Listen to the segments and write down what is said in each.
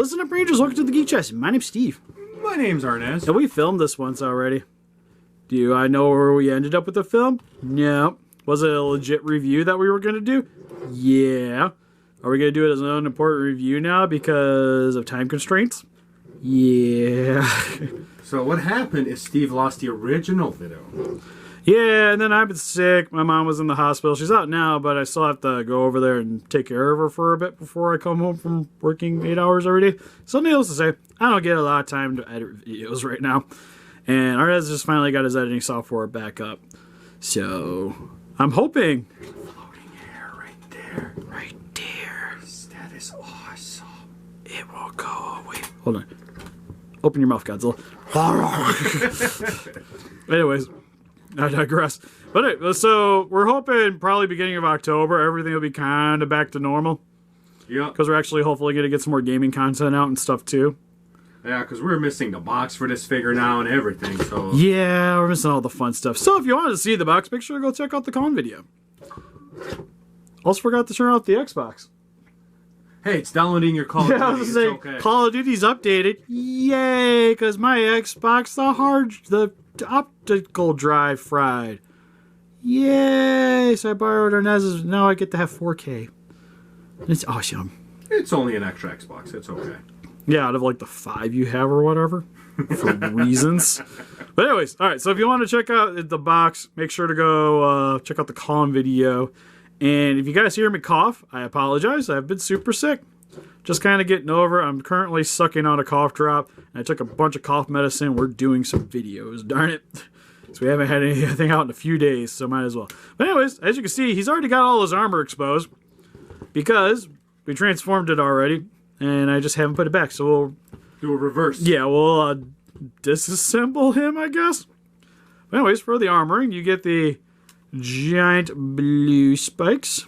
Listen up, Rangers. Welcome to the Geek Chest. My name's Steve. My name's Arnes. And we filmed this once already. Do I know where we ended up with the film? No. Was it a legit review that we were going to do? Yeah. Are we going to do it as an unimportant review now because of time constraints? Yeah. So what happened is Steve lost the original video. Yeah, and then I've been sick. My mom was in the hospital. She's out now, but I still have to go over there and take care of her for a bit before I come home from working 8 hours every day. So needless to say, I don't get a lot of time to edit videos right now. And Arnes just finally got his editing software back up. So I'm hoping... Floating hair right there. Right there. That is awesome. It will go away. Hold on. Open your mouth, Godzilla. Anyways... I digress. But anyway, so we're hoping probably beginning of October, everything will be kind of back to normal. Yeah. Because we're actually hopefully going to get some more gaming content out and stuff too. Yeah, because we're missing the box for this figure now and everything. So yeah, we're missing all the fun stuff. So if you wanted to see the box, make sure to go check out the Con video. Also forgot to turn out the Xbox. Hey, it's downloading your Call of Duty. It's okay. Call of Duty's updated. Yay! Because my Xbox, the optical drive fried. Yay! So I borrowed Arnes's. Now I get to have 4K. It's awesome. It's only an extra Xbox. It's okay. Yeah, out of like the 5 you have or whatever. For reasons. But anyways, alright, so if you want to check out the box, make sure to go check out the Con video. And if you guys hear me cough, I apologize. I've been super sick. Just kind of getting over it. I'm currently sucking on a cough drop. And I took a bunch of cough medicine. We're doing some videos. Darn it. So we haven't had anything out in a few days, so might as well. But anyways, as you can see, he's already got all his armor exposed. Because we transformed it already. And I just haven't put it back. So we'll... do a reverse. Yeah, we'll disassemble him, I guess. But anyways, for the armoring, you get the... giant blue spikes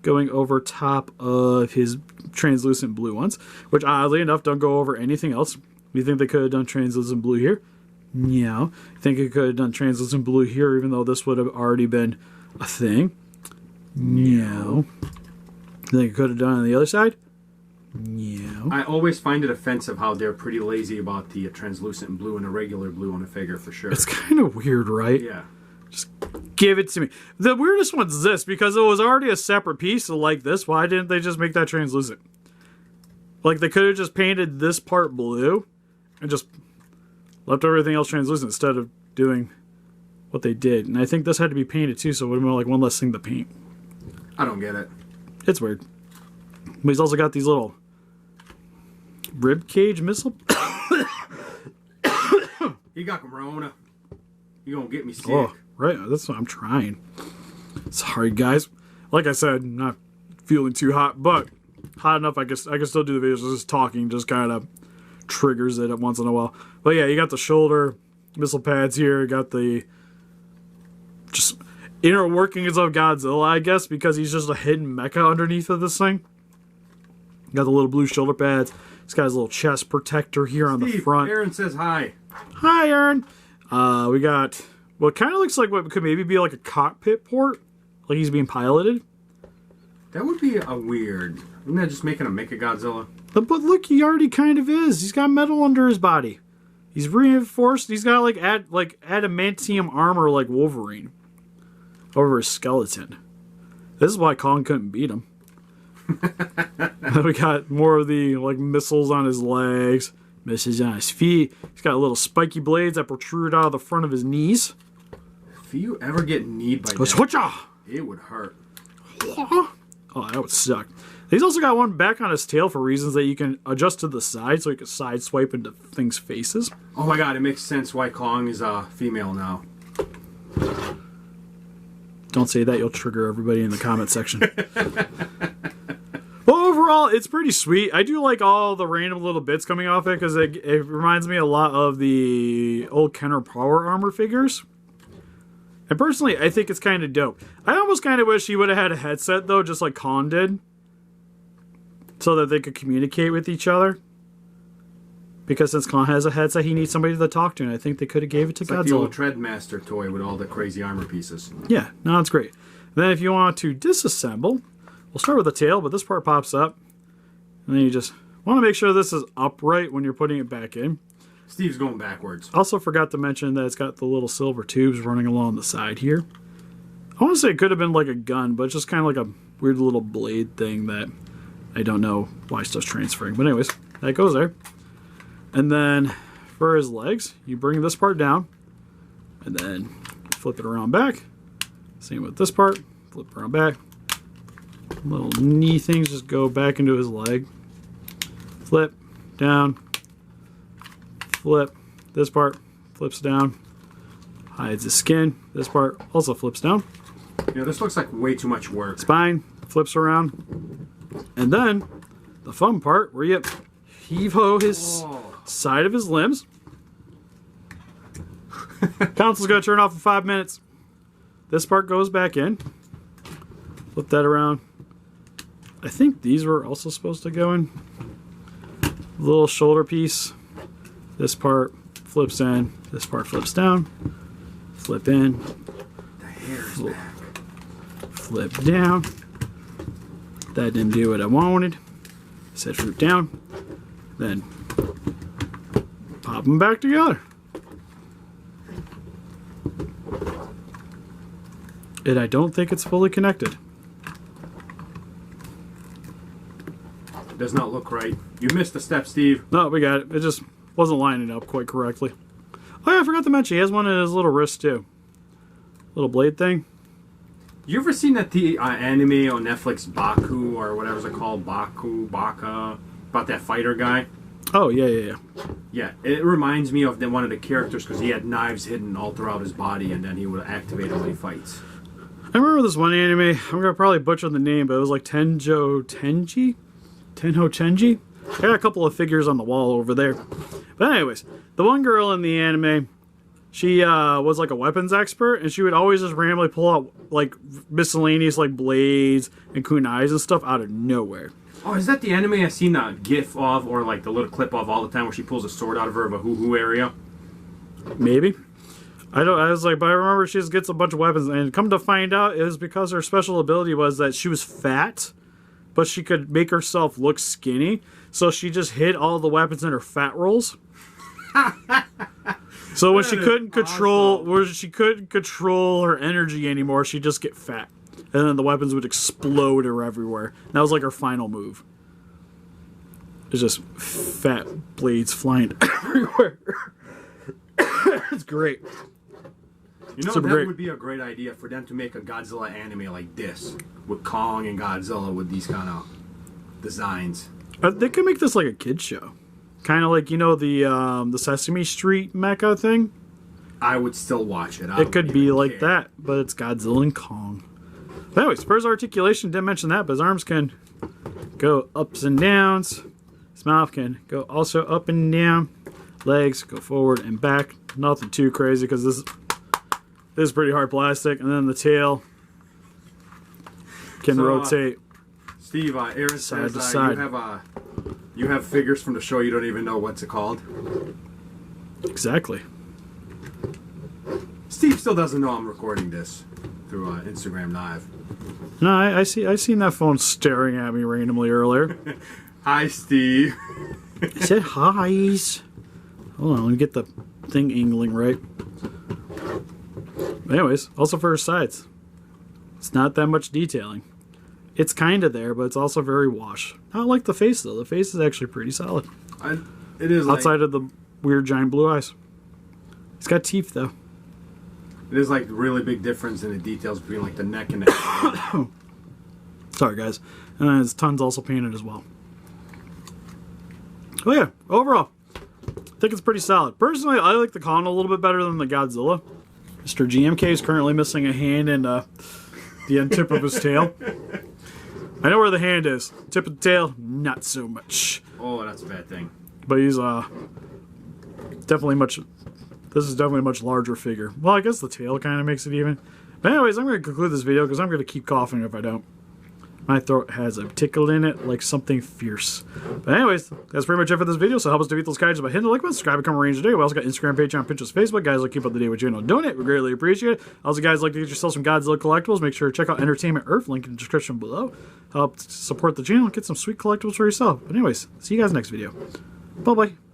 going over top of his translucent blue ones, which oddly enough don't go over anything else. You think they could have done translucent blue here? No. You think it could have done translucent blue here even though this would have already been a thing? No. You think it could have done on the other side? No. I always find it offensive how they're pretty lazy about the translucent blue and the regular blue on a figure for sure. It's kind of weird, right? Yeah. Just give it to me. The weirdest one's this, because it was already a separate piece like this. Why didn't they just make that translucent? Like, they could have just painted this part blue and just left everything else translucent instead of doing what they did. And I think this had to be painted too, so it would have been like one less thing to paint. I don't get it. It's weird. But he's also got these little rib cage missile. He got corona. You gonna get me sick. Oh. Right, that's what I'm trying. Sorry, guys. Like I said, not feeling too hot, but hot enough. I guess I can still do the videos. Just talking just kind of triggers it once in a while. But yeah, you got the shoulder missile pads here. You got the just inner workings of Godzilla, I guess, because he's just a hidden mecha underneath of this thing. You got the little blue shoulder pads. He's got his little chest protector here on the front. Aaron says hi. Hi, Aaron. We got. Well, it kind of looks like what could maybe be like a cockpit port. Like he's being piloted. That would be a weird... Isn't that just making a Mechagodzilla? But look, he already kind of is. He's got metal under his body. He's reinforced. He's got like adamantium armor like Wolverine. Over his skeleton. This is why Kong couldn't beat him. We got more of the like missiles on his legs. Missiles on his feet. He's got little spiky blades that protrude out of the front of his knees. If you ever get kneed by that, it would hurt. Oh, that would suck. He's also got one back on his tail for reasons that you can adjust to the side, so you can side swipe into things' faces. Oh my god, it makes sense why Kong is female now. Don't say that, you'll trigger everybody in the comment section. Well, overall, it's pretty sweet. I do like all the random little bits coming off it, because it reminds me a lot of the old Kenner Power Armor figures. And personally, I think it's kind of dope. I almost kind of wish he would have had a headset, though, just like Kong did. So that they could communicate with each other. Because since Kong has a headset, he needs somebody to talk to, and I think they could have gave it to Godzilla. Like the old Treadmaster toy with all the crazy armor pieces. Yeah, no, it's great. Then if you want to disassemble, we'll start with the tail, but this part pops up. And then you just Want to make sure this is upright when you're putting it back in. Steve's going backwards. Also forgot to mention that it's got the little silver tubes running along the side here. I want to say it could have been like a gun, but it's just kind of like a weird little blade thing that I don't know why stuff's transferring. But anyways, that goes there. And then for his legs, you bring this part down and then flip it around back. Same with this part, flip around back. Little knee things just go back into his leg. Flip, down, flip. This part flips down, hides the skin. This part also flips down. You know, this looks like way too much work. Spine flips around. And then the fun part where you heave-ho his side of his limbs. Console's going to turn off in 5 minutes. This part goes back in. Flip that around. I think these were also supposed to go in. Little shoulder piece. This part flips in. This part flips down. Flip in. The hair's back. Flip down. That didn't do what I wanted. Set fruit down. Then pop them back together. And I don't think it's fully connected. Does not look right. You missed a step, Steve. No, we got it. It just wasn't lining up quite correctly. Oh yeah, I forgot to mention, he has one in his little wrist too. Little blade thing. You ever seen that the anime on Netflix, Baku, or whatever's it called? Baka, about that fighter guy? Oh, yeah. Yeah, it reminds me of one of the characters because he had knives hidden all throughout his body and then he would activate when he fights. I remember this one anime, I'm going to probably butcher the name, but it was like Tenho Chenji? I got a couple of figures on the wall over there. But anyways, the one girl in the anime, she was like a weapons expert, and she would always just randomly pull out like miscellaneous like blades and kunais and stuff out of nowhere. Oh, is that the anime I've seen a gif of, or like the little clip of all the time where she pulls a sword out of her of a hoo-hoo area? Maybe. I was like, but I remember she just gets a bunch of weapons, and come to find out, it was because her special ability was that she was fat, but she could make herself look skinny, so she just hid all the weapons in her fat rolls. So when she couldn't control her energy anymore, she'd just get fat. And then the weapons would explode her everywhere. That was like her final move. It's just fat blades flying everywhere. It's great. You know, that would be a great idea for them to make a Godzilla anime like this, with Kong and Godzilla with these kind of designs. They could make this like a kid's show. Kind of like, you know, the Sesame Street mecha thing? I would still watch it. It could be like that, but it's Godzilla and Kong. But anyways, for his articulation, didn't mention that, but his arms can go ups and downs. His mouth can go also up and down. Legs go forward and back. Nothing too crazy because this is pretty hard plastic. And then the tail can rotate. Steve, Aaron side says to side. You have figures from the show you don't even know what's it called. Exactly. Steve still doesn't know I'm recording this through Instagram Live. No, I seen that phone staring at me randomly earlier. Hi, Steve. I said hi's. Hold on, let me get the thing angling right. Anyways, also for his sides. It's not that much detailing. It's kind of there, but it's also very wash. Not like the face, though. The face is actually pretty solid. It is outside of the weird giant blue eyes. He's got teeth, though. It is like really big difference in the details between like the neck and the head. Sorry, guys. And his tongue's also painted as well. Oh yeah, overall, I think it's pretty solid. Personally, I like the Kong a little bit better than the Godzilla. Mr. GMK is currently missing a hand and the end tip of his tail. I know where the hand is. Tip of the tail, not so much. Oh, that's a bad thing. But he's definitely much. This is definitely a much larger figure. Well, I guess the tail kind of makes it even. But anyways, I'm going to conclude this video because I'm going to keep coughing if I don't. My throat has a tickle in it like something fierce. But anyways, that's pretty much it for this video. So help us defeat those kaiju by hitting the like button, subscribe, become a ranger today. We also got Instagram, Patreon, Pinterest, Facebook. Guys, like keep up to date with you and donate. We greatly appreciate it. Also, guys, like to get yourself some Godzilla collectibles. Make sure to check out Entertainment Earth, link in the description below. Help support the channel and get some sweet collectibles for yourself. But anyways, see you guys next video. Bye bye.